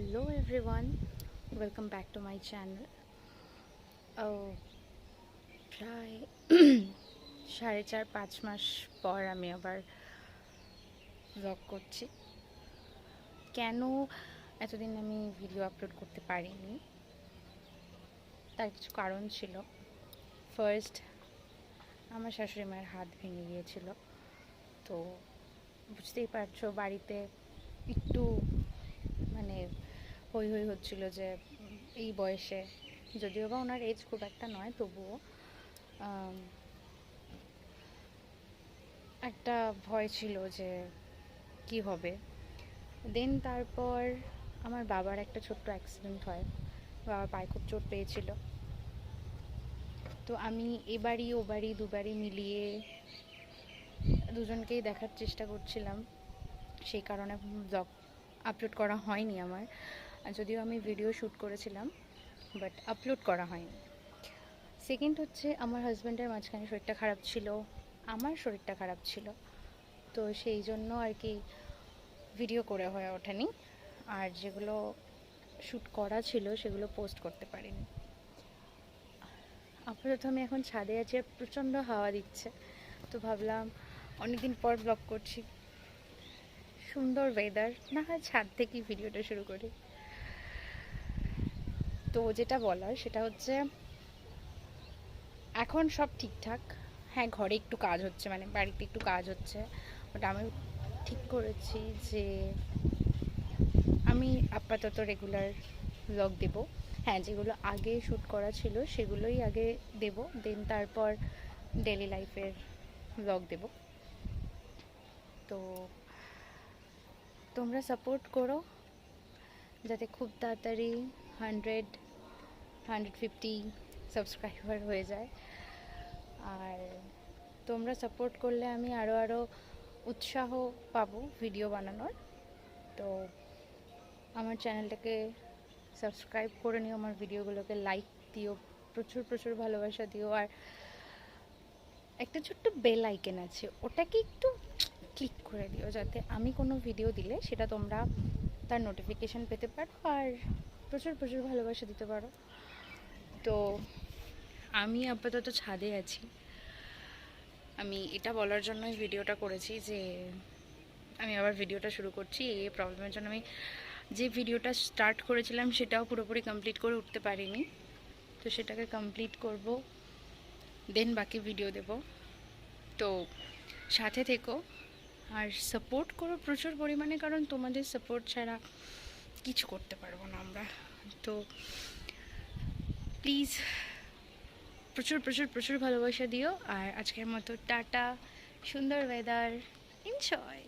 Hello everyone, welcome back to my channel. প্রায় 4.5 মাস পর আমি আবার ব্লগ করছি। কেন এতদিন আমি ভিডিও আপলোড করতে পারিনি তার কিছু কারণ ছিল। ফার্স্ট, আমার শাশুড়ি মায়ের হাত ভেঙে গিয়েছিল, তো বুঝতেই পারছো বাড়িতে একটু মানে হই হই হচ্ছিল যে এই বয়সে, যদিও বা ওনার এজ খুব একটা নয়, তবুও একটা ভয় ছিল যে কি হবে। দেন তারপর আমার বাবার একটা ছোট্ট অ্যাক্সিডেন্ট হয়, বাবার পায়ে খুব চোট পেয়েছিল। তো আমি এবারই ওবারই দুবারই মিলিয়ে দুজনকেই দেখার চেষ্টা করছিলাম, সেই কারণে ব্লগ আপলোড করা হয়নি আমার। যদিও আমি ভিডিও শ্যুট করেছিলাম, বাট আপলোড করা হয়নি। সেকেন্ড হচ্ছে, আমার হাজব্যান্ডের মাঝখানে শরীরটা খারাপ ছিল, আমার শরীরটা খারাপ ছিল, তো সেই জন্য আর কি ভিডিও করে হয়ে ওঠেনি। আর যেগুলো শ্যুট করা ছিল সেগুলো পোস্ট করতে পারিনি। আপাতত আমি এখন ছাদে আছি, প্রচণ্ড হাওয়া দিচ্ছে, তো ভাবলাম অনেকদিন পর ব্লগ করছি, সুন্দর ওয়েদার, না হয় ছাদ থেকেই ভিডিওটা শুরু করি। তো যেটা বলার সেটা হচ্ছে, এখন সব ঠিকঠাক। হ্যাঁ, ঘরে একটু কাজ হচ্ছে, মানে বাড়িতে একটু কাজ হচ্ছে, বাট আমি ঠিক করেছি যে আমি আপাতত রেগুলার ব্লগ দেব। হ্যাঁ, যেগুলো আগে শ্যুট করা ছিল সেগুলোই আগে দেব, দেন তারপর ডেলি লাইফের ব্লগ দেব। তো তোমরা সাপোর্ট করো যাতে খুব তাড়াতাড়ি 150 সাবস্ক্রাইবার হয়ে যায়। আর তোমরা সাপোর্ট করলে আমি আরও উৎসাহ পাবো ভিডিও বানানোর। তো আমার চ্যানেলটাকে সাবস্ক্রাইব করে নিও, আমার ভিডিওগুলোকে লাইক দিও, প্রচুর প্রচুর ভালোবাসা দিও। আর একটা ছোট্ট বেল আইকন আছে, ওটাকে একটু ক্লিক করে দিও, যাতে আমি কোনো ভিডিও দিলে সেটা তোমরা তার নোটিফিকেশান পেতে পারো আর প্রচুর প্রচুর ভালোবাসা দিতে পারো। তো আমি আপাতত ছাদে আছি। আমি এটা বলার জন্যই ভিডিওটা করেছি যে আমি আবার ভিডিওটা শুরু করছি। এই প্রবলেমের জন্য আমি যে ভিডিওটা স্টার্ট করেছিলাম সেটাও পুরোপুরি কমপ্লিট করে উঠতে পারিনি, তো সেটাকে কমপ্লিট করব, দেন বাকি ভিডিও দেব। তো সাথে থেকো আর সাপোর্ট করো প্রচুর পরিমাণে, কারণ তোমাদের সাপোর্ট ছাড়া কিছু করতে পারবো না আমরা। তো প্লিজ প্রচুর প্রচুর প্রচুর ভালোবাসা দিও। আর আজকের মতো টাটা, সুন্দর ওয়েদার, এনজয়।